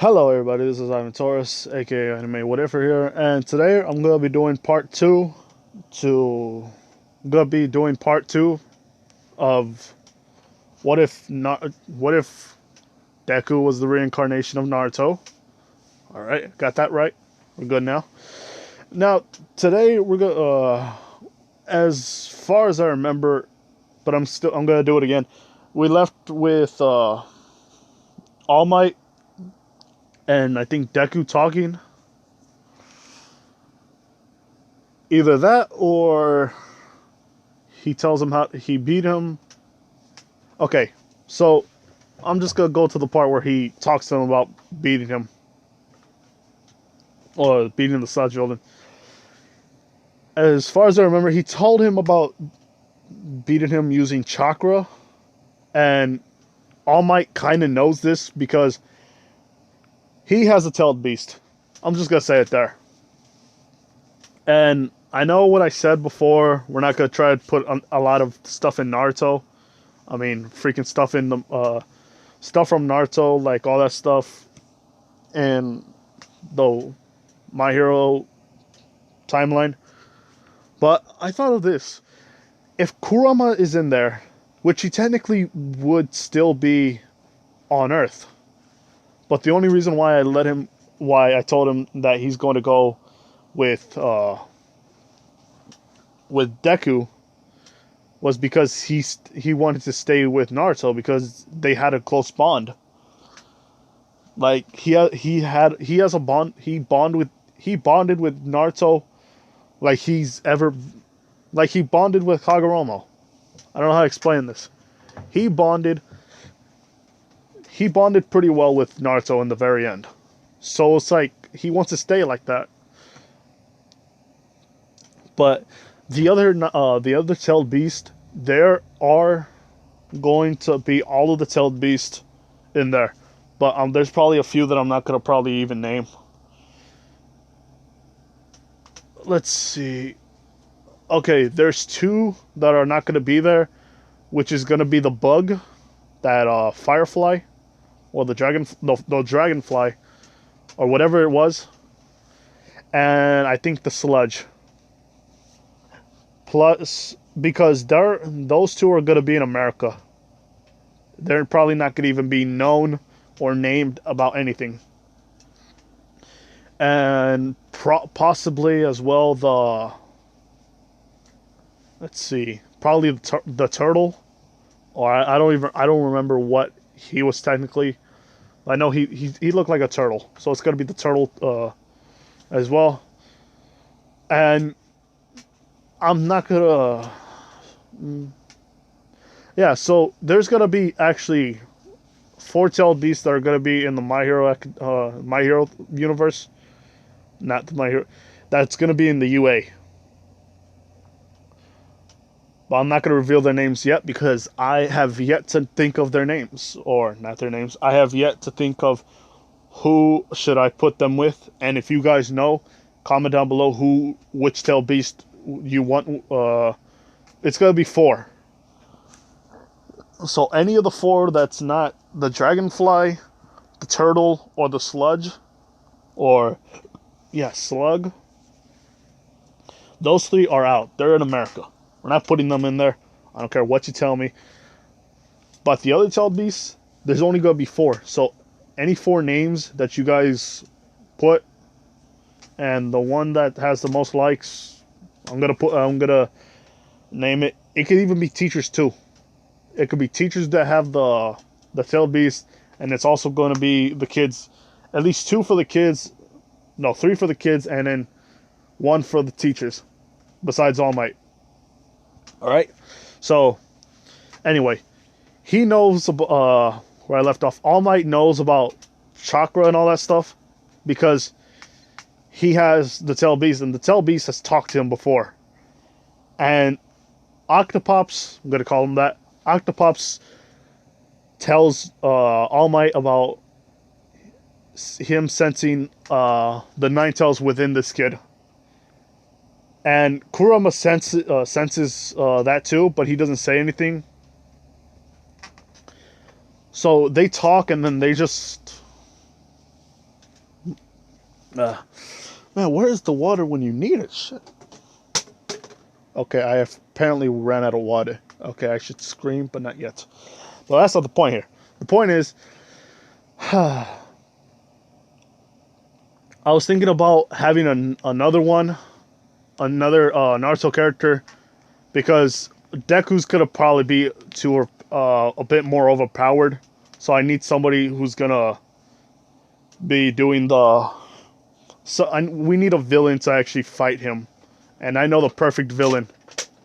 Hello everybody, this is Ivan Torres, aka Anime Whatever here, and today I'm gonna be doing part two to part two of what if Deku was the reincarnation of Naruto. Alright, got that right. We're good now. Now today we're gonna as far as I remember, but I'm gonna do it again. We left with All Might and I think Deku talking. Either that or he tells him how he beat him. Okay, so I'm just gonna go to the part where he talks to him about beating him or beating the Sludge Villain. As far as I remember, he told him about beating him using chakra, and All Might kind of knows this because he has a tailed beast. I'm just gonna say it there. And I know what I said before. We're not gonna try to put a lot of stuff in Naruto. I mean, freaking stuff in the stuff from Naruto, like all that stuff, and the My Hero timeline. But I thought of this: if Kurama is in there, which he technically would still be on Earth, but the only reason why I told him that he's going to go with Deku was because he wanted to stay with Naruto because they had a close bond. Like he has a bond. He bonded with Naruto like he bonded with Kagoromo. I don't know how to explain this. He bonded he bonded pretty well with Naruto in the very end. So it's like he wants to stay like that. But the other tailed beast, there are going to be all of the tailed beast in there. But there's probably a few that I'm not gonna probably even name. Let's see. Okay, there's two that are not gonna be there, which is gonna be the bug, that firefly, or the dragonfly, or whatever it was, and I think the sludge. Plus, because those two are gonna be in America, they're probably not gonna even be known or named about anything. And possibly as well let's see, probably the turtle, or I don't remember what he was technically. I know he looked like a turtle, so it's gonna be the turtle as well. And I'm not gonna. Yeah, so there's gonna be actually four-tailed beasts that are gonna be in the My Hero universe, not the My Hero. That's gonna be in the UA. But I'm not going to reveal their names yet because I have yet to think of their names. Or, not their names. I have yet to think of who should I put them with. And if you guys know, comment down below which tail beast you want. It's going to be four. So any of the four that's not the dragonfly, the turtle, or the sludge, or, yeah, slug, those three are out. They're in America. We're not putting them in there. I don't care what you tell me. But the other tailed beasts, there's only going to be four. So any four names that you guys put, and the one that has the most likes, I'm gonna name it. It could even be teachers too. It could be teachers that have the tailed beast, and it's also going to be the kids. At least two for the kids. No, three for the kids, and then one for the teachers. Besides All Might. Alright, so anyway, he knows where I left off. All Might knows about chakra and all that stuff because he has the tail beast, and the tail beast has talked to him before. And Octopops, I'm gonna call him that. Octopops tells All Might about him sensing the nine tails within this kid. And Kurama senses that too, but he doesn't say anything. So they talk, and then they just Uh, man, where is the water when you need it? Shit. Okay, I have apparently ran out of water. Okay, I should scream, but not yet. Well, that's not the point here. The point is, I was thinking about having another one, another Naruto character, because Deku's gonna probably be a bit more overpowered. So I need somebody who's gonna be doing the. We need a villain to actually fight him, and I know the perfect villain,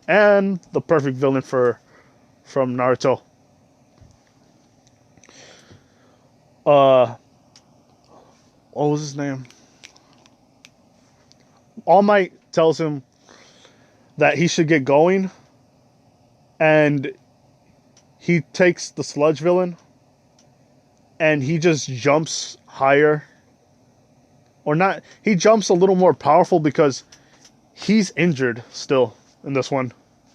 and the perfect villain from Naruto. What was his name? All Might tells him that he should get going, and he takes the sludge villain, and he just jumps higher. Or not, he jumps a little more powerful because he's injured still in this one.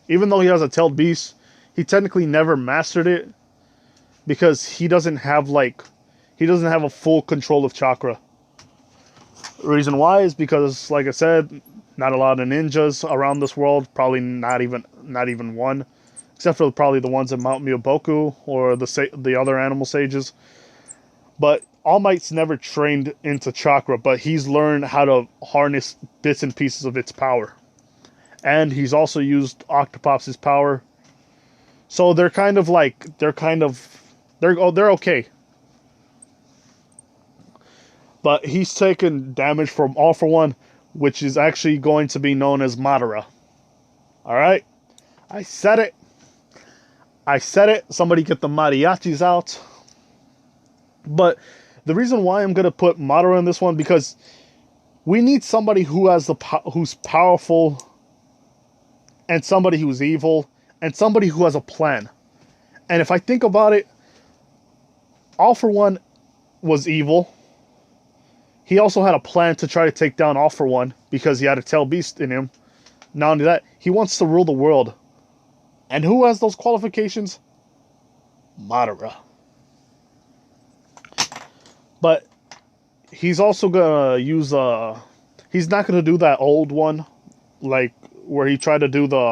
Even though he has a tailed beast, he technically never mastered it because he doesn't have a full control of chakra. The reason why is because, like I said, not a lot of ninjas around this world, probably not even one, except for probably the ones in Mount Myoboku or the other animal sages. But All Might's never trained into chakra, but he's learned how to harness bits and pieces of its power. And he's also used Octopop's power. So they're okay. But he's taken damage from All For One, which is actually going to be known as Madara. Alright? I said it. Somebody get the mariachis out. But the reason why I'm going to put Madara in this one, because we need somebody who's powerful, and somebody who's evil, and somebody who has a plan. And if I think about it, All For One was evil. He also had a plan to try to take down All For One because he had a tail beast in him. Not only that, he wants to rule the world. And who has those qualifications? Madara. But he's also gonna use he's not gonna do that old one, like where he tried to use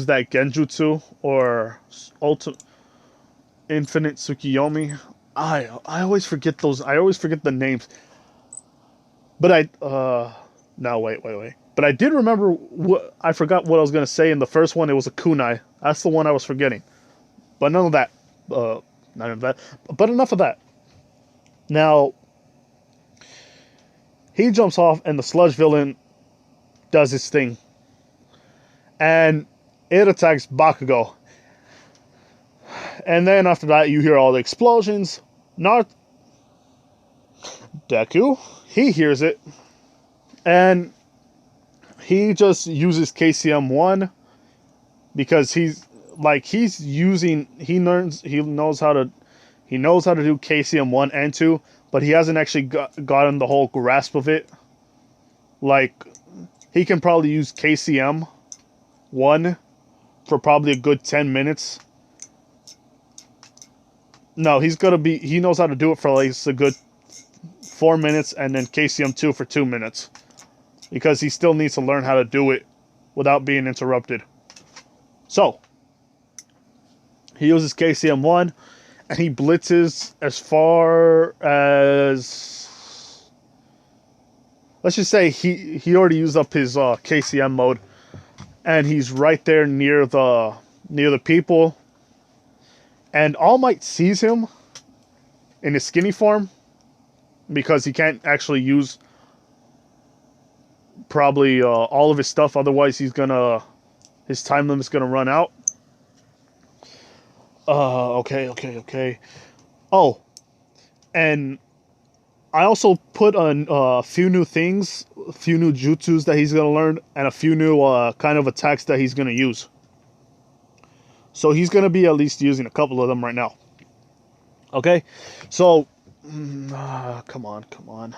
that Genjutsu or Infinite Tsukiyomi. I always forget those. I always forget the names. But no, wait. But I did remember I forgot what I was gonna say in the first one. It was a kunai. That's the one I was forgetting. But none of that. None of that. But enough of that. Now, he jumps off, and the sludge villain does his thing, and it attacks Bakugo. And then after that, you hear all the explosions. Deku, he hears it, and he just uses KCM1 because he knows how to do KCM1 and 2, but he hasn't actually gotten the whole grasp of it. Like, he can probably use KCM1 for probably a good 10 minutes. No, he knows how to do it for like a good 4 minutes, and then KCM2 for 2 minutes. Because he still needs to learn how to do it without being interrupted. So, he uses KCM1, and he blitzes as far as... Let's just say he already used up his KCM mode, and he's right there near the people. And All Might sees him in his skinny form, because he can't actually use probably all of his stuff, otherwise his time limit's gonna run out. Okay. Oh, and I also put on a few new things, a few new jutsus that he's gonna learn, and a few new kind of attacks that he's gonna use. So he's gonna be at least using a couple of them right now. Okay, so come on.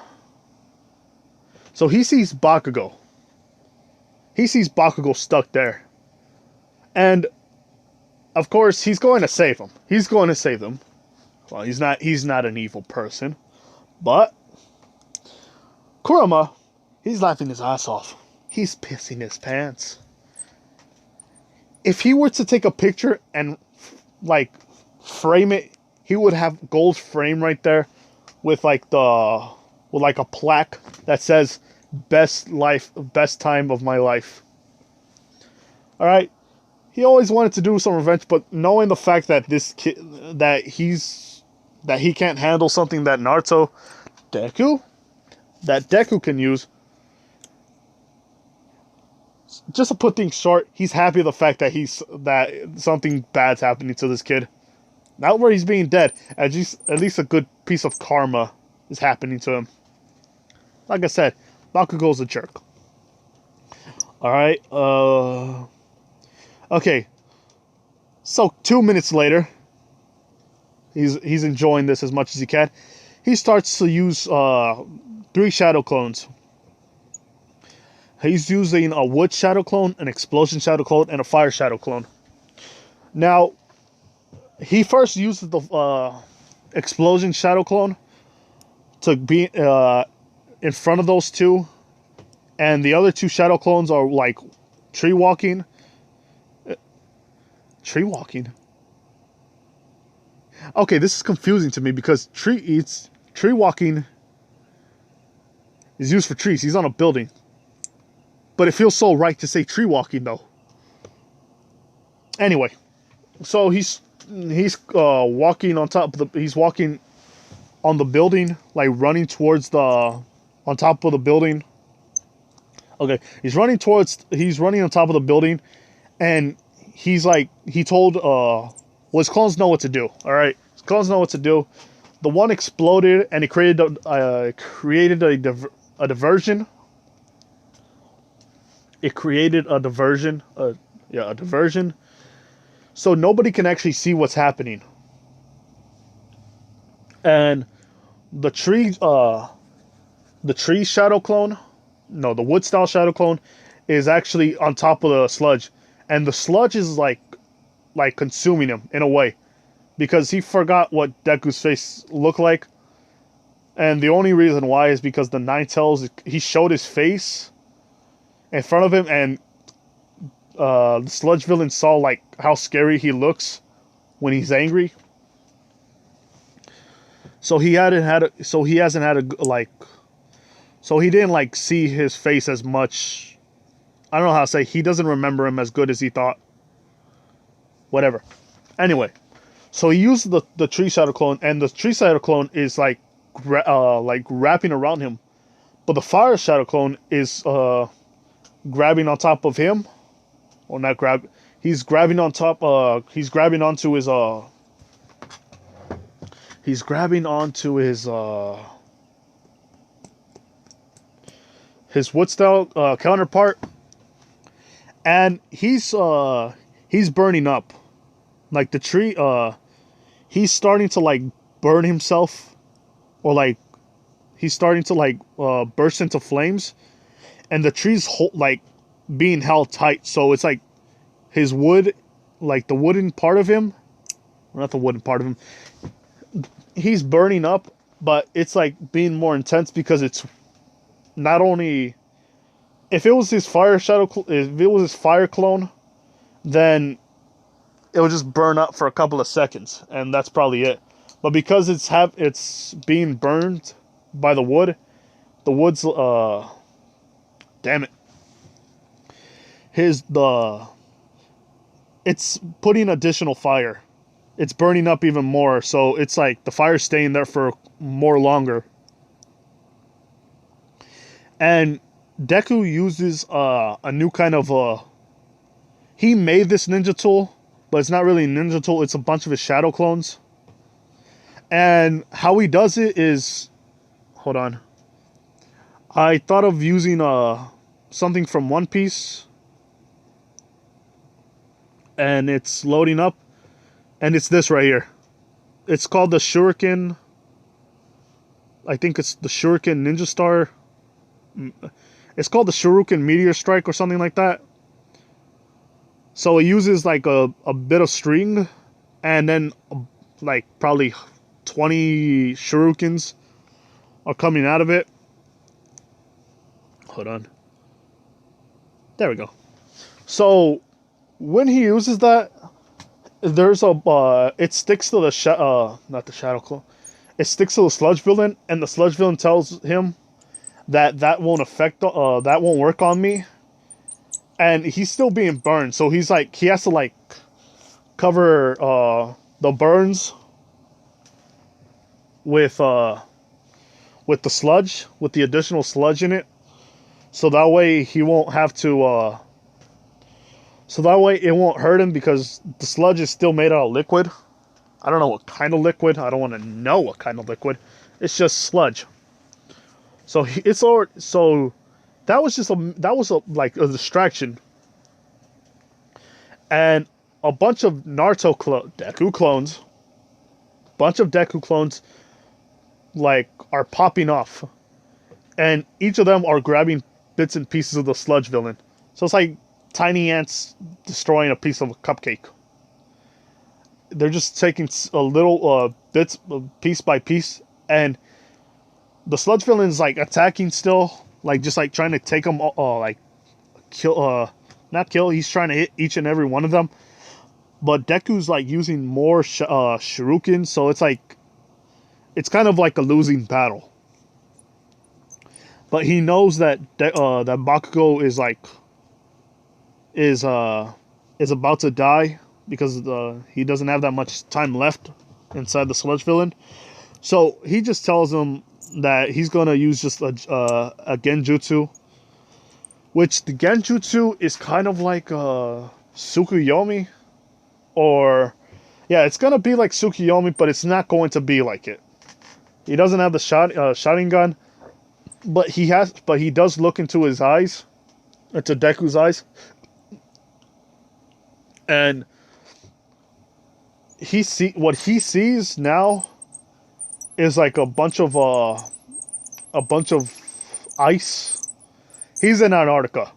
So he sees Bakugo. He sees Bakugo stuck there. And, of course, he's going to save him. He's going to save them. Well, he's not an evil person, but Kurama, he's laughing his ass off. He's pissing his pants. If he were to take a picture and like frame it, he would have gold frame right there with like a plaque that says best time of my life. All right. He always wanted to do some revenge, but knowing the fact that this kid that he can't handle something that Deku can use. Just to put things short, he's happy the fact that something bad's happening to this kid. Not where he's being dead, at least a good piece of karma is happening to him. Like I said, Bakugo's a jerk. Alright, okay. So 2 minutes later, he's enjoying this as much as he can. He starts to use 3 shadow clones. He's using a wood shadow clone, an explosion shadow clone, and a fire shadow clone. Now, he first uses the explosion shadow clone to be in front of those two, and the other 2 shadow clones are like tree walking. Tree walking? Okay, this is confusing to me because tree walking is used for trees. He's on a building. But it feels so right to say tree walking, though. Anyway, so he's walking on top of he's walking on the building, like running towards on top of the building. Okay, he's running on top of the building, and he told his clones know what to do. All right, his clones know what to do. The one exploded, and it created a diversion. It created a diversion. A diversion. So nobody can actually see what's happening. And the tree shadow clone, no, the wood style shadow clone is actually on top of the sludge. And the sludge is like consuming him in a way. Because he forgot what Deku's face looked like. And the only reason why is because the Nine Tails, he showed his face in front of him, and the sludge villain saw like how scary he looks when he's angry. So he didn't like see his face as much. I don't know how to say. He doesn't remember him as good as he thought. Whatever. Anyway, so he used the tree shadow clone, and the tree shadow clone is like wrapping around him, but the fire shadow clone is grabbing on top of him, or not grab. He's grabbing on top. He's grabbing onto his. He's grabbing onto his wood style counterpart, and he's burning up, like the tree. He's starting to like burn himself, or like he's starting to like burst into flames. And the tree's like being held tight, so it's like his wood, like the wooden part of him, or not the wooden part of him. He's burning up, but it's like being more intense because it's not only. If it was his fire clone, then it would just burn up for a couple of seconds, and that's probably it. But because it's being burned by the wood's damn it. It's putting additional fire. It's burning up even more, so it's like the fire's staying there for more longer. And Deku uses a new kind of he made this ninja tool, but it's not really a ninja tool, it's a bunch of his shadow clones. And how he does it is, hold on. I thought of using something from One Piece, and it's loading up, and it's this right here. It's called the Shuriken. I think it's the Shuriken Ninja Star. It's called the Shuriken Meteor Strike or something like that. So it uses like a bit of string, and then like probably 20 shurikens are coming out of it. Hold on. There we go. So when he uses that, there's a it sticks to the not the shadow clone. It sticks to the sludge villain, and the sludge villain tells him that that won't affect that won't work on me, and he's still being burned. So he's like he has to like cover the burns with the sludge, with the additional sludge in it, so that way he won't have to. So that way it won't hurt him because the sludge is still made out of liquid. I don't know what kind of liquid. I don't want to know what kind of liquid. It's just sludge. So it's all. So that was just like a distraction. And a bunch of Naruto Deku clones, like are popping off, and each of them are grabbing bits and pieces of the sludge villain. So it's like tiny ants destroying a piece of a cupcake. They're just taking a little bits, piece by piece, and the sludge villain is like attacking still, like just like trying to take them, like kill, not kill. He's trying to hit each and every one of them, but Deku's like using more shuriken, so it's like it's kind of like a losing battle. But he knows that that Bakugo is about to die because he doesn't have that much time left inside the sludge villain. So he just tells him that he's gonna use just a genjutsu, which the genjutsu is kind of like Tsukuyomi, or yeah, it's gonna be like Tsukuyomi, but it's not going to be like it. He doesn't have the Sharingan, but he does look into his eyes, into Deku's eyes, and what he sees now is like a bunch of ice. He's in Antarctica.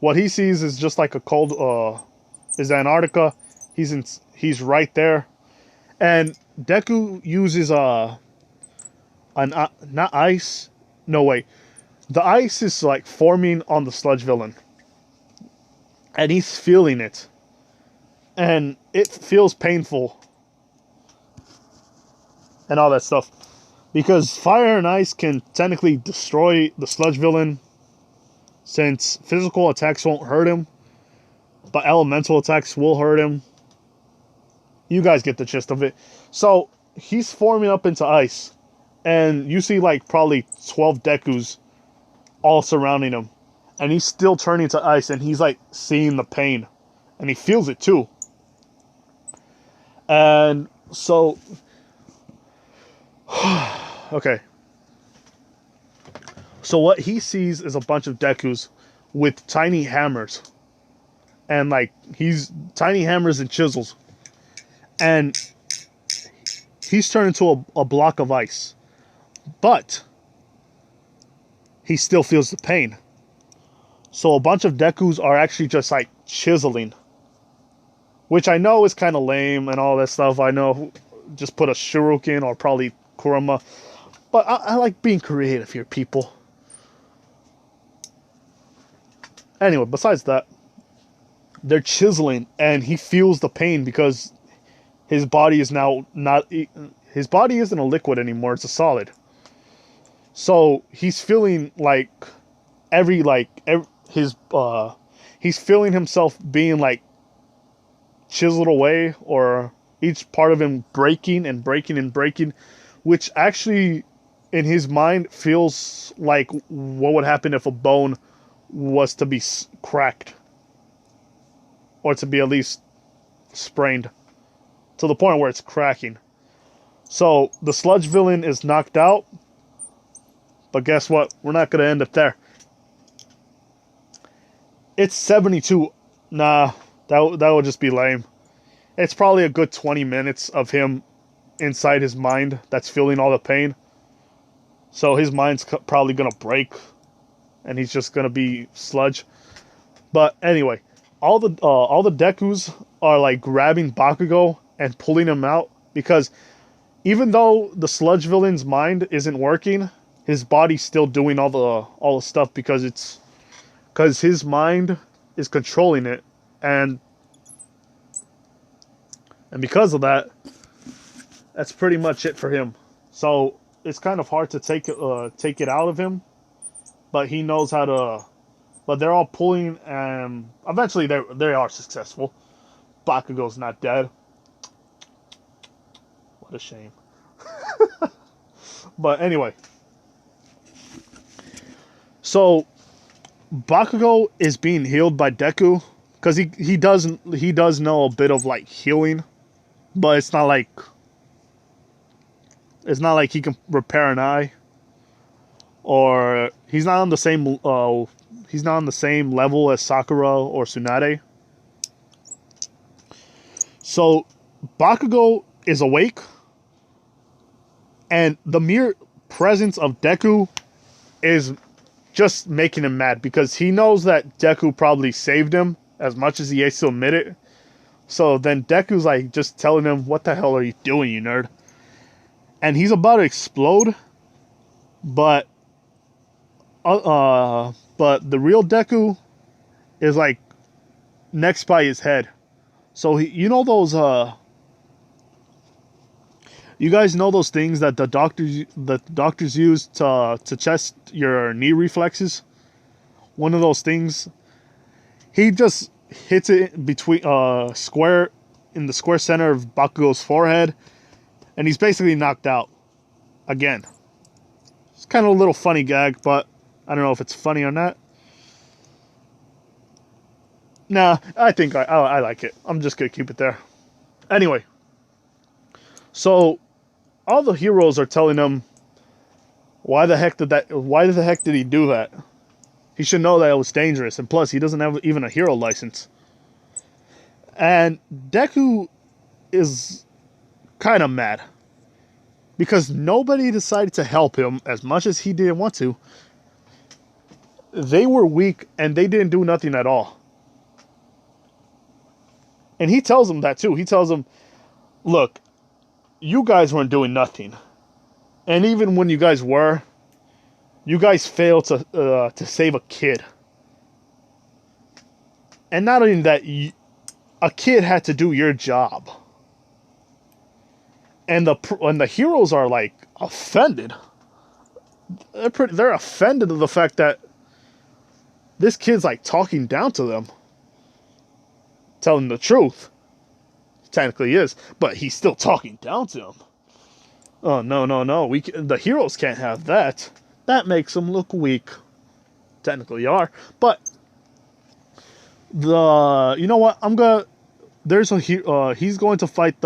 What he sees is just like a cold is Antarctica. He's right there, and Deku uses not ice. No way. The ice is like forming on the sludge villain, and he's feeling it, and it feels painful, and all that stuff, because fire and ice can technically destroy the sludge villain, since physical attacks won't hurt him, but elemental attacks will hurt him. You guys get the gist of it. So he's forming up into ice, and you see like probably 12 Dekus all surrounding him, and he's still turning to ice, and he's like seeing the pain, and he feels it too. And so okay, so what he sees is a bunch of Dekus with tiny hammers, and like he's tiny hammers and chisels, and he's turned into a block of ice, but he still feels the pain. So a bunch of Dekus are actually just like chiseling, which I know is kind of lame and all that stuff. I know, just put a shuriken or probably kurama, but I like being creative here, people. Anyway, besides that, they're chiseling, and he feels the pain because his body is now not. His body isn't a liquid anymore; it's a solid. So he's feeling like he's feeling himself being like chiseled away, or each part of him breaking and breaking and breaking, which actually in his mind feels like what would happen if a bone was to be cracked, or to be at least sprained to the point where it's cracking. So the sludge villain is knocked out, but guess what? We're not going to end up there. It's 72. Nah, that would just be lame. It's probably a good 20 minutes of him inside his mind that's feeling all the pain. So his mind's probably going to break, and he's just going to be sludge. But anyway, all the Dekus are like grabbing Bakugo and pulling him out, because even though the sludge villain's mind isn't working, his body's still doing all the stuff because his mind is controlling it, and because of that, that's pretty much it for him. So it's kind of hard to take it out of him, but he knows how to. But they're all pulling, and eventually they are successful. Bakugo's not dead. What a shame. But anyway, so Bakugo is being healed by Deku because he does know a bit of like healing, but it's not like he can repair an eye, or he's not on the same level as Sakura or Tsunade. So Bakugo is awake, and the mere presence of Deku is just making him mad because he knows that Deku probably saved him as much as he hates to admit it. So then Deku's like just telling him, "What the hell are you doing, you nerd?" And he's about to explode, but the real Deku is like next by his head. So you know those you guys know those things that the doctors use to test your knee reflexes? One of those things. He just hits it between square in the square center of Bakugo's forehead, and he's basically knocked out again. It's kind of a little funny gag, but I don't know if it's funny or not. Nah, I think I like it. I'm just gonna keep it there. Anyway, so all the heroes are telling him, why the heck did he do that? He should know that it was dangerous, and plus he doesn't have even a hero license. And Deku is kind of mad because nobody decided to help him as much as he didn't want to. They were weak and they didn't do nothing at all. And he tells them that too. He tells them, look, you guys weren't doing nothing. And even when you guys were, you guys failed to save a kid. And not only that, a kid had to do your job. And the heroes are like offended. They're offended of the fact that this kid's like talking down to them, telling the truth. Technically he is, but he's still talking down to them. Oh no! The heroes can't have that. That makes them look weak. Technically, you are, but you know what? He's going to fight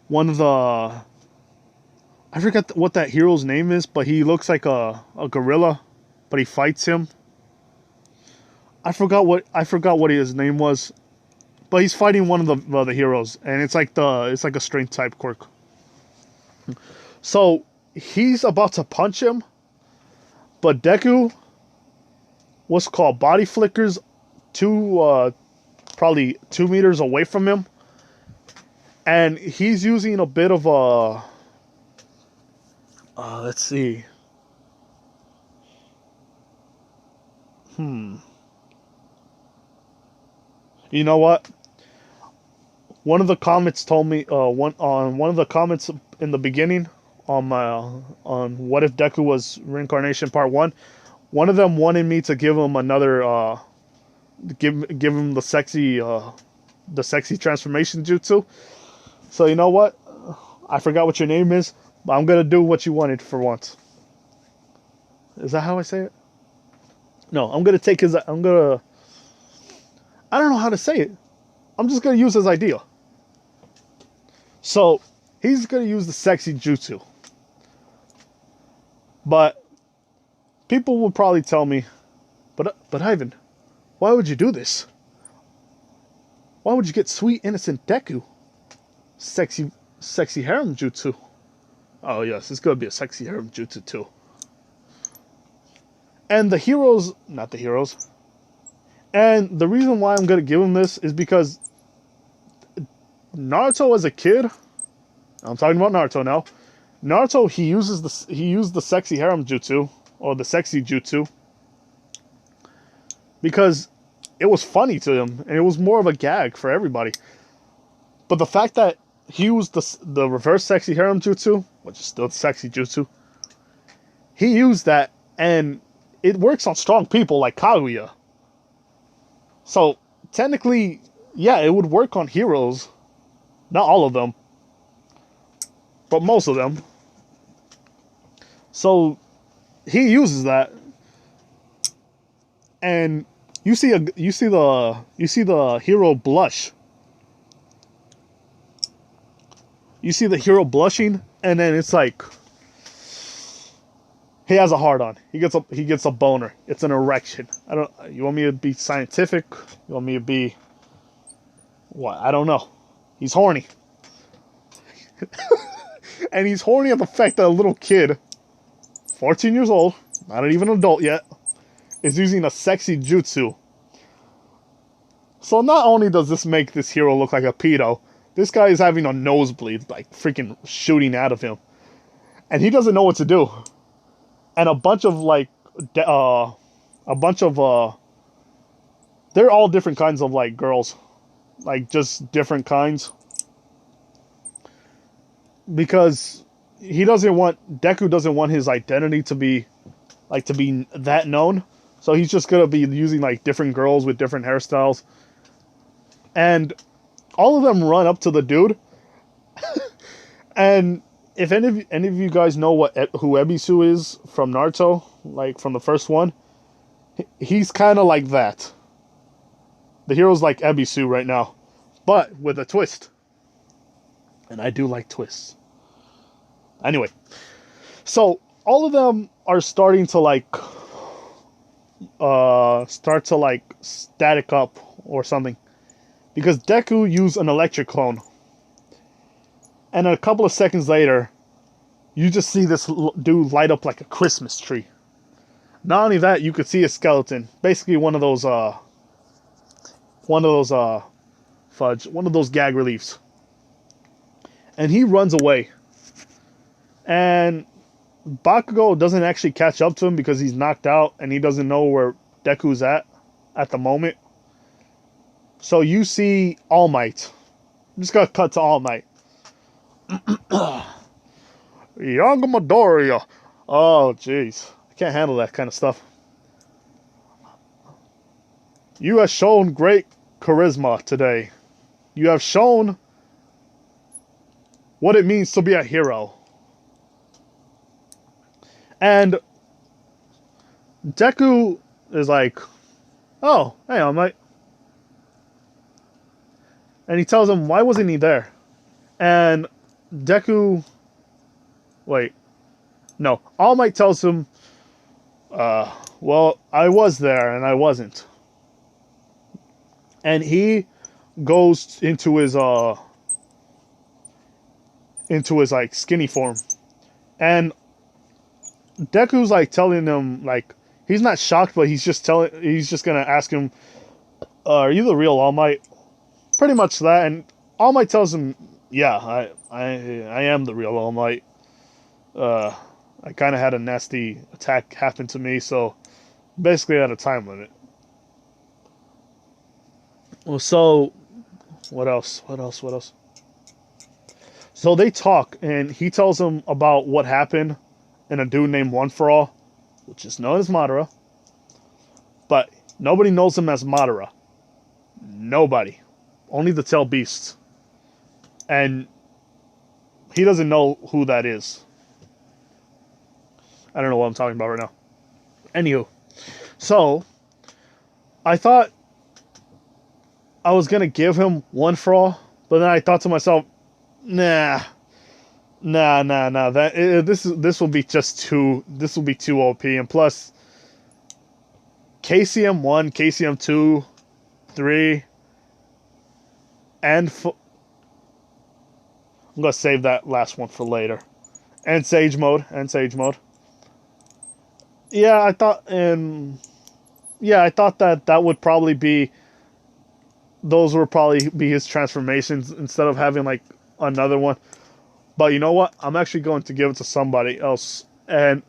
one of the. I forget what that hero's name is, but he looks like a gorilla, but he fights him. I forgot what his name was, but he's fighting one of the heroes, and it's like a strength type quirk. So he's about to punch him, but Deku, what's called body flickers, probably 2 meters away from him, and he's using a bit of a. Let's see. You know what? One of the comments told me one of the comments in the beginning on what if Deku was reincarnation part 1. One of them wanted me to give him another give him the sexy transformation jutsu. So you know what? I forgot what your name is, but I'm gonna do what you wanted for once. Is that how I say it? No, I'm gonna take his. I don't know how to say it. I'm just gonna use his idea. So he's gonna use the sexy jutsu. But people will probably tell me, but Ivan, why would you do this? Why would you get sweet innocent Deku? Sexy harem jutsu. Oh yes, it's gonna be a sexy harem jutsu too. And the heroes, not the heroes. And the reason why I'm gonna give him this is because Naruto as a kid, I'm talking about Naruto now. Naruto, he used the sexy harem jutsu, or the sexy jutsu, because it was funny to him and it was more of a gag for everybody. But the fact that he used the reverse sexy harem jutsu, which is still sexy jutsu, he used that, and it works on strong people like Kaguya. So technically, yeah, it would work on heroes. Not all of them, but most of them. So he uses that, and you see the hero blush. You see the hero blushing, and then it's like he has a hard on. He gets a boner. It's an erection. I don't. You want me to be scientific? You want me to be what? I don't know. He's horny, and he's horny at the fact that a little kid, 14 years old, not even an adult yet, is using a sexy jutsu. So not only does this make this hero look like a pedo, this guy is having a nosebleed, like freaking shooting out of him, and he doesn't know what to do. And a bunch of they're all different kinds of like girls, like just different kinds, because Deku doesn't want his identity to be that known, so he's just gonna be using like different girls with different hairstyles, and all of them run up to the dude, and if any of you guys know who Ebisu is from Naruto, like from the first one, he's kind of like that. The hero's like Ebisu right now, but with a twist. And I do like twists. Anyway, so all of them are starting to static up or something, because Deku used an electric clone. And a couple of seconds later, you just see this dude light up like a Christmas tree. Not only that, you could see a skeleton. Basically one of those gag reliefs. And he runs away. And Bakugo doesn't actually catch up to him because he's knocked out and he doesn't know where Deku's at the moment. So you see All Might. I'm just gonna cut to All Might. Young Midoriya. Oh, jeez. I can't handle that kind of stuff. You have shown great charisma today. You have shown what it means to be a hero. And Deku is like, oh, hey, All Might. And he tells him, why wasn't he there? And Deku... Wait. No. All Might tells him, well, I was there and I wasn't. And he goes into his like skinny form. And Deku's like telling him, like, he's not shocked, but he's just gonna ask him, are you the real All Might? Pretty much that. And All Might tells him, yeah, I am the real All Might. I kind of had a nasty attack happen to me, so basically at a time limit. Well, so what else? So they talk, and he tells him about what happened in a dude named One For All, which is known as Madara. But nobody knows him as Madara. Nobody. Only the Tail Beasts. And he doesn't know who that is. I don't know what I'm talking about right now. Anywho. So, I thought I was going to give him One For All, but then I thought to myself, nah. This will be too OP. And plus, KCM 1, KCM 2, 3, and I'm going to save that last one for later. And Sage Mode. Yeah, I thought that would probably be, those would probably be his transformations instead of having like another one. But you know what? I'm actually going to give it to somebody else. And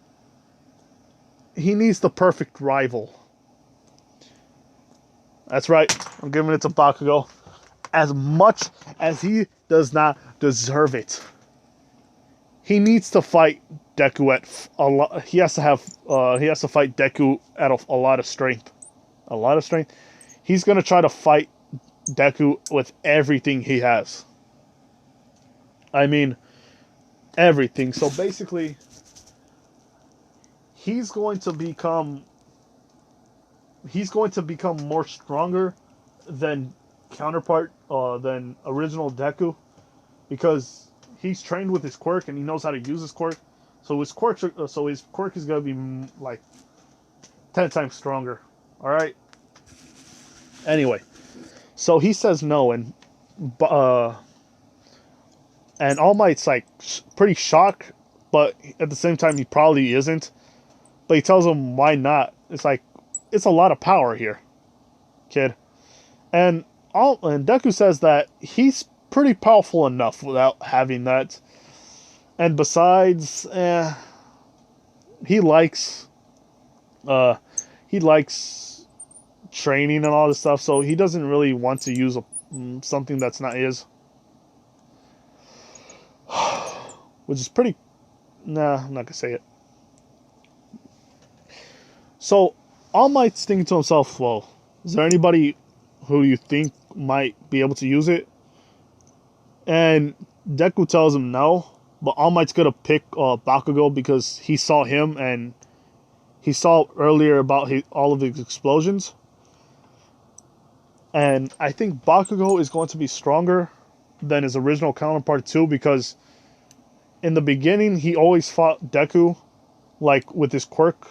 he needs the perfect rival. That's right. I'm giving it to Bakugo. As much as he does not deserve it, he needs to fight Deku at a lot. He has to have. He has to fight Deku at a lot of strength. A lot of strength. He's gonna try to fight Deku with everything he has. I mean, everything. So basically, he's going to become. He's going to become more stronger than counterpart, than original Deku, because he's trained with his quirk and he knows how to use his quirk. So his quirk is gonna be like 10 times stronger. All right. Anyway, so he says no, and All Might's like pretty shocked, but at the same time he probably isn't. But he tells him why not. It's like it's a lot of power here, kid. And Deku says that he's pretty powerful enough without having that. And besides, he likes he likes training and all this stuff, so he doesn't really want to use something that's not his. Which is pretty. Nah, I'm not gonna say it. So All Might's thinking to himself, well, is there anybody who you think might be able to use it? And Deku tells him no, but All Might's gonna pick Bakugo because he saw him and he saw earlier about all of his explosions. And I think Bakugo is going to be stronger than his original counterpart too, because in the beginning he always fought Deku like with his quirk.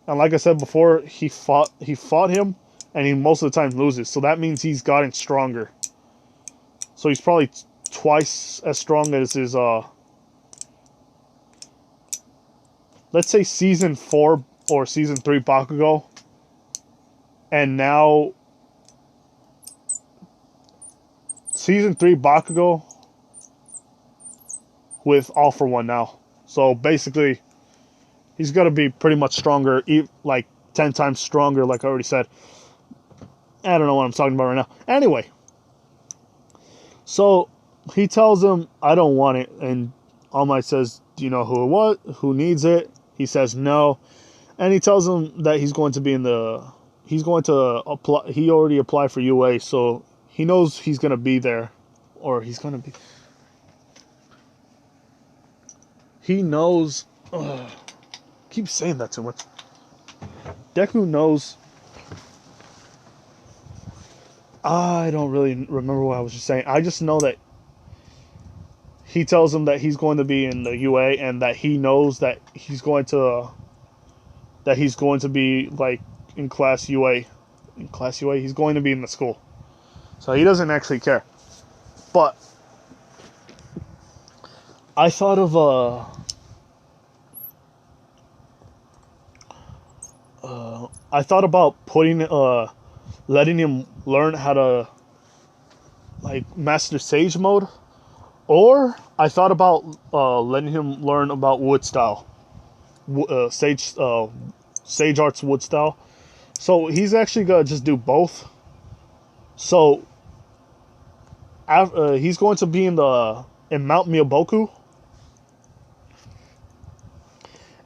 And like I said before, he fought him and he most of the time loses. So that means he's gotten stronger. So he's probably twice as strong as his let's say season 4 or season 3 Bakugo. And now season 3 Bakugo with All For One now. So basically he's going to be pretty much stronger, like 10 times stronger, like I already said. I don't know what I'm talking about right now. Anyway, so he tells him, I don't want it. And All Might says, do you know who needs it? He says no. And he tells him that he's going to be he's going to apply, he already applied for UA, so he knows he's going to be there. Or he's going to be, he knows, keep saying that too much. Deku knows. I don't really remember what I was just saying. I just know that he tells him that he's going to be in the UA and that he knows that he's going to be like in class UA. In class UA, he's going to be in the school. So he doesn't actually care. But I thought of I thought about letting him learn how to like master Sage mode, or I thought about letting him learn about wood style, Sage Arts wood style. So he's actually gonna just do both. So he's going to be in Mount Miyaboku,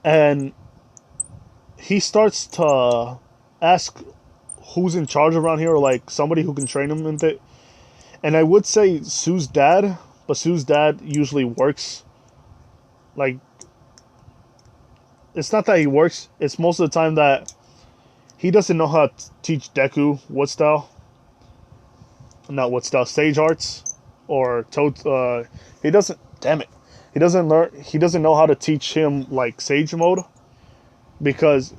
and he starts to ask who's in charge around here, or like somebody who can train him in it. And I would say Sue's dad, but Sue's dad usually works. Like, it's not that he works, it's most of the time that he doesn't know how to teach Deku wood style. Not wood style, Sage Arts. Or Toad. He doesn't, damn it. He doesn't know how to teach him like Sage mode, because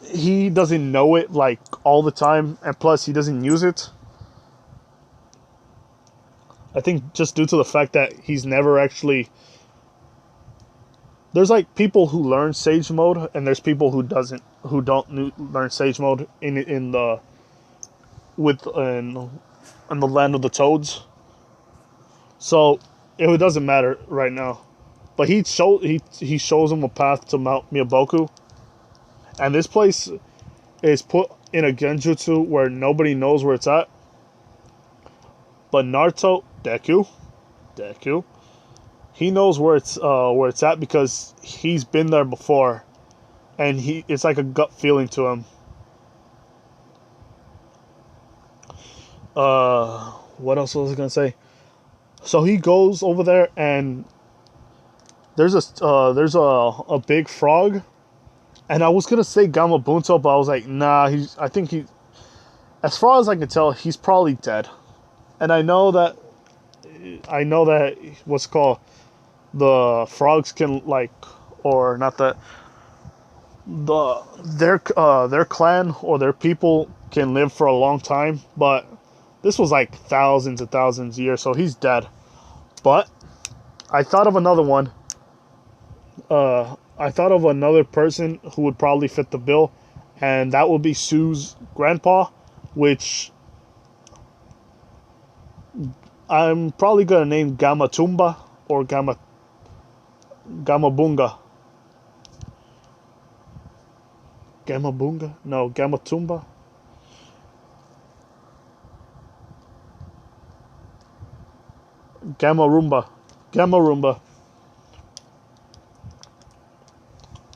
he doesn't know it like all the time, and plus he doesn't use it. I think just due to the fact that he's never actually. There's like people who learn Sage mode, and there's people who don't learn Sage mode in the land of the Toads. So It doesn't matter right now. But he shows him a path to Mount Miyaboku, and this place is put in a genjutsu where nobody knows where it's at. But Naruto, Deku, he knows where it's at because he's been there before, and it's like a gut feeling to him. What else was I gonna say? So he goes over there, and there's a big frog, and I was gonna say Gamabunto, but I was like, nah. I think he, as far as I can tell, he's probably dead. And I know that what's called the frogs can like, or not that their clan or their people can live for a long time, but this was like thousands and thousands of years, so he's dead. But I thought of another one. I thought of another person who would probably fit the bill, and that would be Sue's grandpa, which I'm probably gonna name Gamatumba or Gamabunga. Gamabunga? No, Gamatumba. Gamarumba. Gamarumba.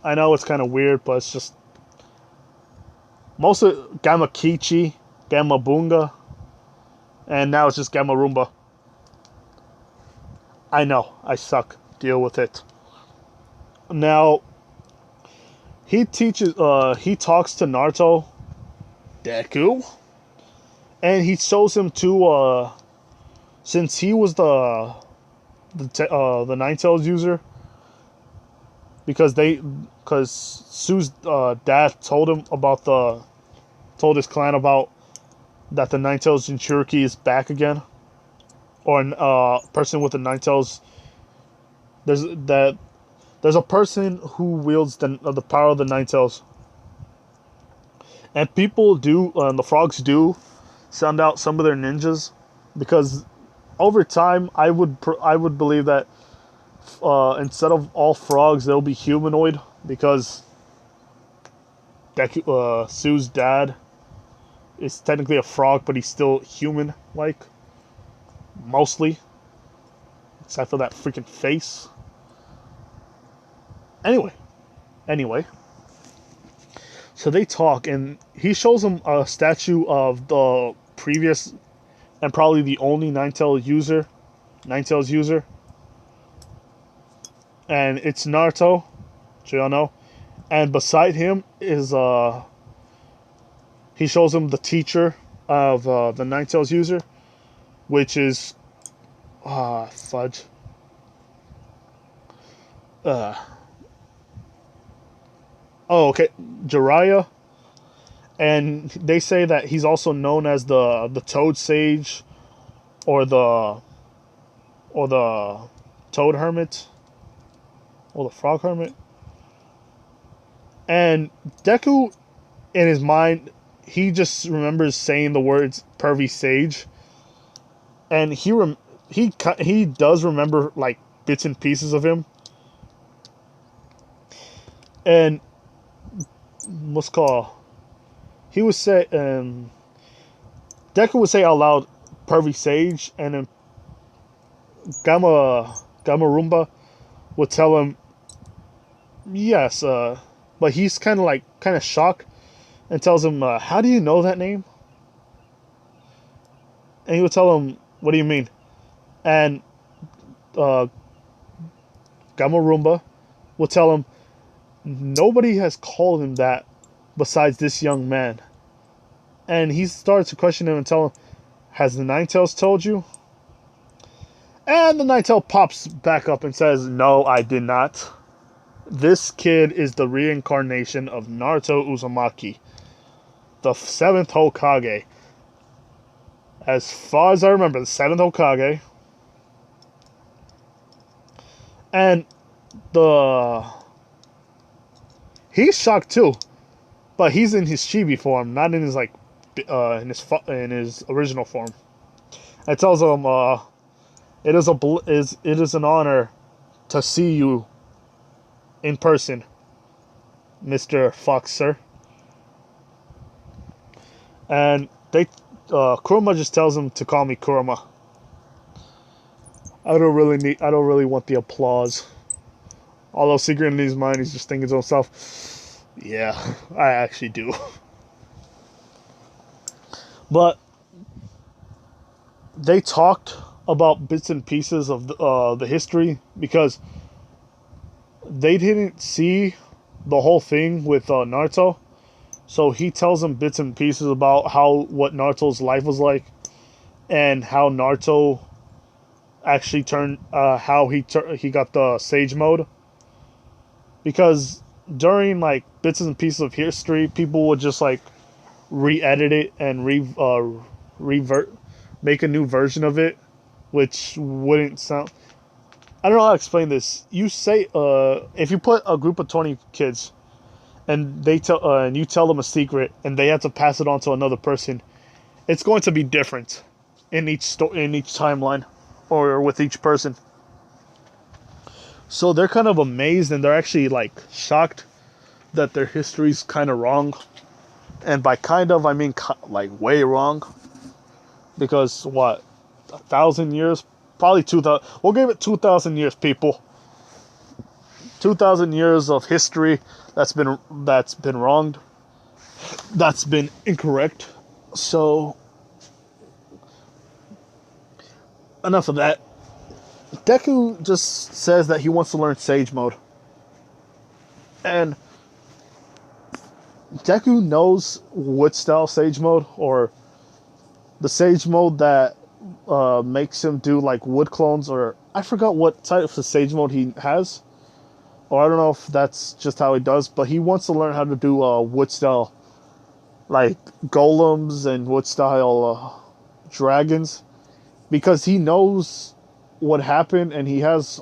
I know it's kind of weird, but it's just most of Gamakichi, Gamabunga, and now it's just Gamarumba. I know, I suck. Deal with it. Now he talks to Naruto, Deku, and he shows him to since he was the Nine Tails user, because Sue's dad told his clan about that the Nine Tails Jinchuriki is back again, or a person with the Nine Tails. There's a person who wields the power of the Nine Tails, and the frogs do send out some of their ninjas, because over time I would believe that instead of all frogs they'll be humanoid, because Sue's dad is technically a frog, but he's still human like, mostly, except for that freaking face. Anyway, so they talk, and he shows him a statue of the previous and probably the only Nine Tails user, and it's Naruto, which y'all know. And beside him is he shows him the teacher of the Nine Tails user, which is fudge. Oh, okay, Jiraiya, and they say that he's also known as the Toad Sage, or the Toad Hermit, or the Frog Hermit. And Deku, in his mind, he just remembers saying the words "pervy sage," and he does remember like bits and pieces of him. And what's called, he would say, Deku would say out loud, "pervy sage," and then Gamarumba would tell him, "Yes," but he's kind of shocked, and tells him, "How do you know that name?" And he would tell him, "What do you mean?" And uh, Gamarumba will tell him, "Nobody has called him that besides this young man." And he starts to question him and tell him, "Has the Nine Tails told you?" And the Nine Tail pops back up and says, "No, I did not. This kid is the reincarnation of Naruto Uzumaki, the 7th Hokage. As far as I remember, the 7th Hokage." And he's shocked too, but he's in his chibi form, not in his in his original form. It tells him, It is an honor to see you in person, Mr. Fox, sir. And Kurama just tells him to call me Kurama. I don't really want the applause. Although secret in his mind, he's just thinking to himself, yeah, I actually do. But they talked about bits and pieces of the history because they didn't see the whole thing with Naruto. So he tells them bits and pieces about what Naruto's life was like and how Naruto actually turned how he got the Sage mode, because during like bits and pieces of history, people would just like re-edit it and revert, make a new version of it, which wouldn't sound. I don't know how to explain this. You say if you put a group of 20 kids and and you tell them a secret and they have to pass it on to another person, it's going to be different in each timeline or with each person. So they're kind of amazed and they're actually like shocked that their history's kind of wrong. And by kind of, I mean like way wrong. Because what, 1,000 years? Probably 2,000. We'll give it 2,000 years, people. 2,000 years of history that's been wronged. That's been incorrect. So enough of that. Deku just says that he wants to learn Sage Mode. And Deku knows what style Sage Mode, or the Sage Mode that makes him do like wood clones, or I forgot what type of Sage Mode he has. Or I don't know if that's just how he does, but he wants to learn how to do wood style, like golems and wood style dragons, because he knows what happened and he has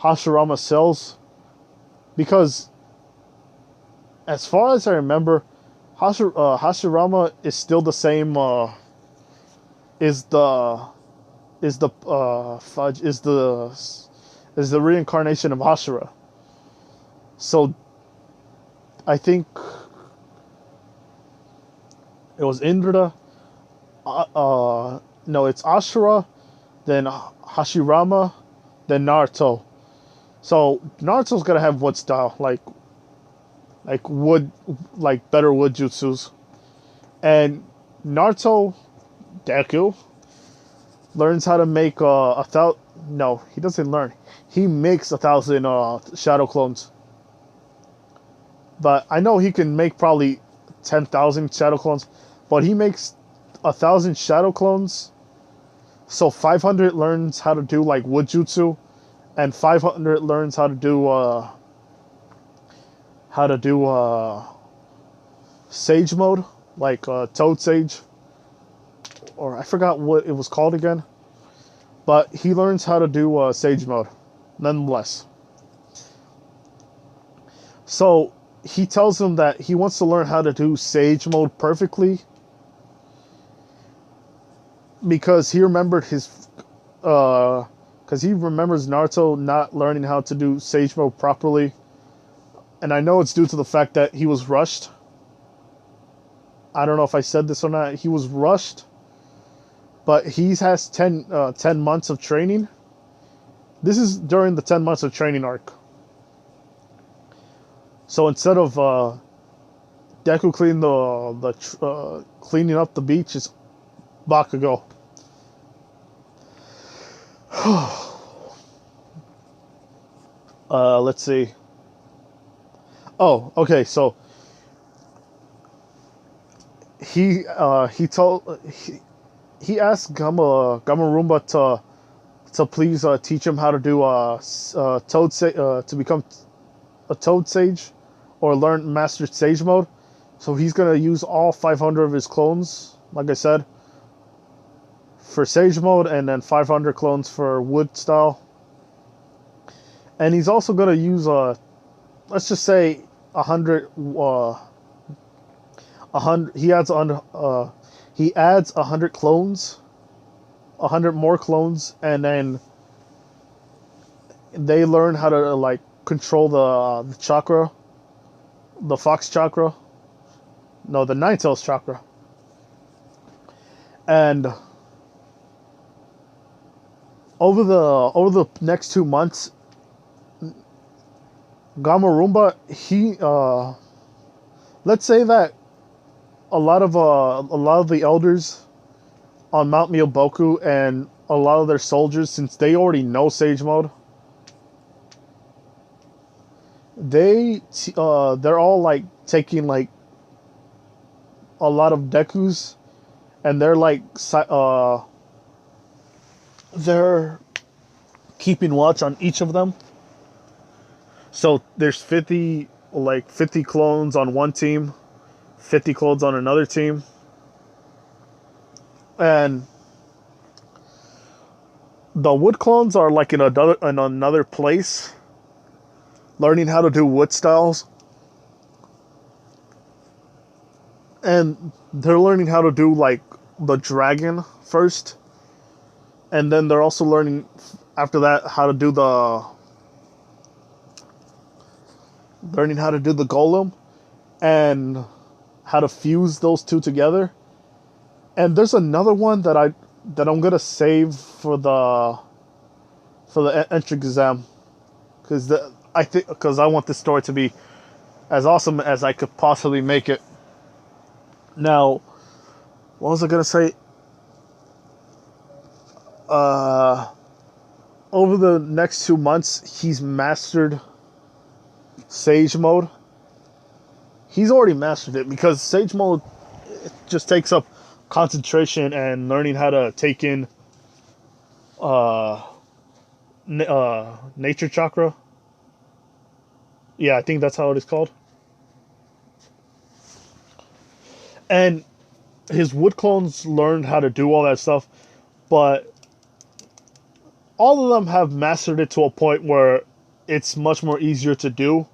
Hashirama cells. Because as far as I remember, Hashirama is still the same. Is the fudge is the reincarnation of Hashira. So I think it was Indra. No, it's Ashura, then Hashirama, then Naruto. So Naruto's gonna have wood style, like wood, like better wood jutsus, and Naruto Deku learns how to make a thousand. No, he doesn't learn. He makes 1,000 shadow clones. But I know he can make probably 10,000 shadow clones. But he makes 1,000 shadow clones. So 500 learns how to do like wood jutsu, and 500 learns how to do Sage mode, like Toad Sage, or I forgot what it was called again. But he learns how to do Sage mode, nonetheless. So he tells him that he wants to learn how to do Sage mode perfectly, because he remembered because he remembers Naruto not learning how to do Sage mode properly, and I know it's due to the fact that he was rushed. I don't know if I said this or not. He was rushed, but he has 10 months of training. This is during the 10 months of training arc. So instead of Deku cleaning up the beach, it's Bakugo. Let's see. Oh, okay. So he asked Gamma to please teach him how to do to become a Toad Sage, or learn Master Sage mode. So he's gonna use all 500 of his clones, like I said, for Sage mode, and then 500 clones for wood style. And he's also gonna use let's just say 100. 100. He adds 100 clones 100 more clones, and then they learn how to like control the chakra, the fox chakra, no, the nine tails chakra, and over the next 2 months, Gamarumba, he let's say that a lot of the elders on Mount Miyoboku and a lot of their soldiers, since they already know Sage Mode, they're all like taking like a lot of dekus, and they're like they're keeping watch on each of them. So there's 50 clones on one team, 50 clones on another team, and the wood clones are like in another place, learning how to do wood styles, and they're learning how to do like the dragon first, and then they're also learning after that how to do the golem, and how to fuse those two together. And there's another one that I'm gonna save for the entrance exam, because I want this story to be as awesome as I could possibly make it. Now, what was I gonna say? Over the next 2 months, he's mastered Sage Mode. He's already mastered it, because Sage Mode, it just takes up concentration and learning how to take in nature chakra. Yeah, I think that's how it is called. And his wood clones learned how to do all that stuff, but all of them have mastered it to a point where it's much more easier to do,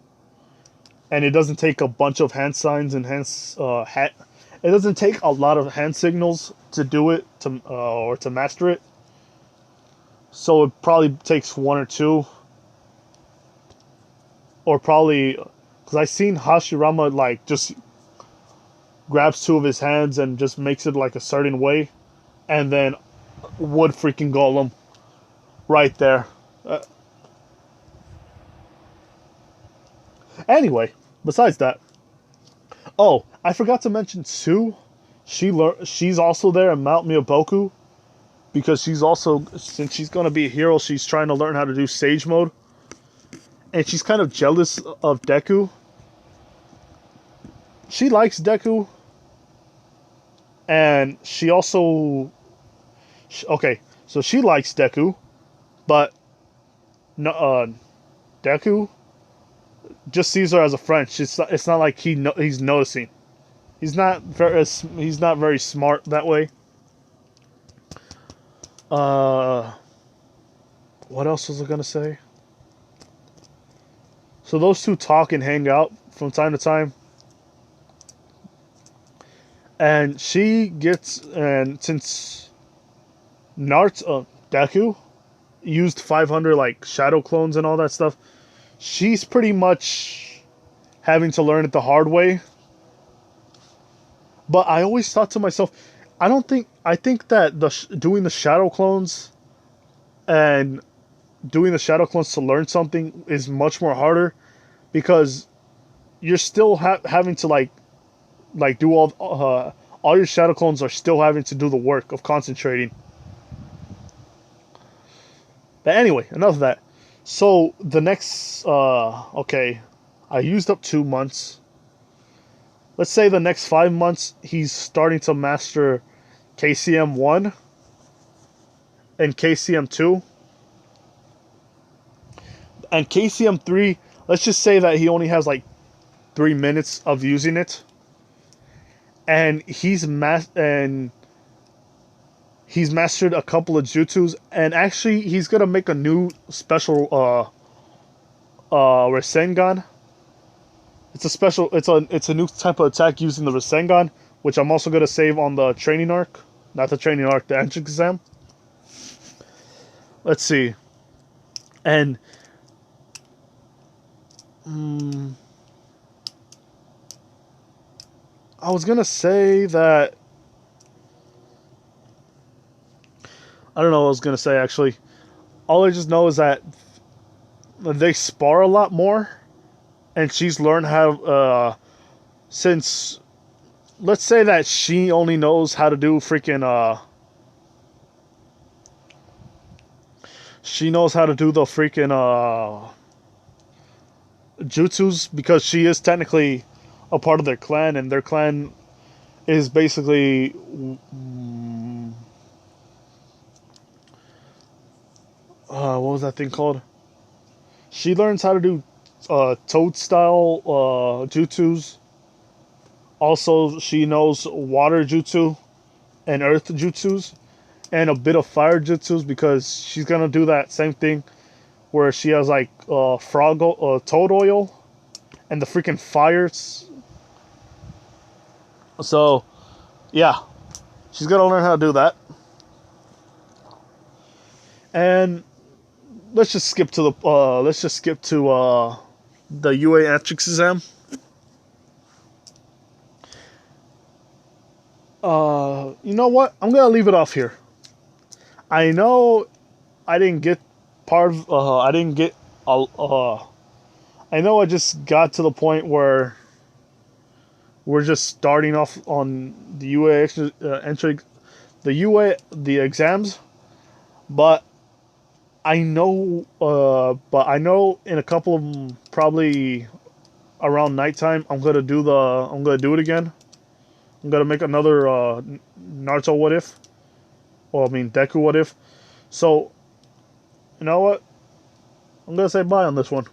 and it doesn't take a bunch of hand signs and it doesn't take a lot of hand signals to do it, or to master it. So it probably takes one or two, or probably, because I seen Hashirama like just grabs two of his hands and just makes it like a certain way, and then wood freaking golem right there. Anyway, besides that, oh, I forgot to mention Sue. She's also there in Mount Miyoboku, because since she's gonna be a hero, she's trying to learn how to do Sage Mode, and she's kind of jealous of Deku. She likes Deku, and she also, okay, so she likes Deku, but no, Deku just sees her as a friend. It's not like he's noticing. He's not very smart that way. What else was I gonna say? So those two talk and hang out from time to time, and since Naruto, Deku used 500 like shadow clones and all that stuff, she's pretty much having to learn it the hard way. But I always thought to myself, I think that doing the shadow clones and doing the shadow clones to learn something is much more harder, because you're still having to like do all your shadow clones are still having to do the work of concentrating. But anyway, enough of that. So the next, okay, I used up 2 months. Let's say the next 5 months, he's starting to master KCM 1 and KCM 2. And KCM 3, let's just say that he only has like 3 minutes of using it. And he's mastered a couple of jutsus, and actually he's gonna make a new special Rasengan. It's a new type of attack using the Rasengan, which I'm also gonna save on the training arc, not the training arc, the entrance exam. let's see. And mm, I was gonna say that I don't know what I was gonna say actually. All I just know is that they spar a lot more, and she's learned how. Since let's say that she only knows how to do freaking. She knows how to do the freaking jutsus because she is technically a part of their clan, and their clan is basically what was that thing called? She learns how to do toad style jutsus. Also, she knows water jutsu and earth jutsus and a bit of fire jutsus because she's gonna do that same thing where she has like toad oil and the freaking fires. So yeah, she's gonna learn how to do that. And let's just skip to the UA entrance exam. You know what? I'm gonna leave it off here. I know I didn't get part of. I didn't get. I know I just got to the point where we're just starting off on the UA entry, the exams, but but I know in a couple of probably around nighttime, I'm gonna do it again. I'm gonna make another Naruto what if, or I mean Deku what if. So you know what? I'm gonna say bye on this one.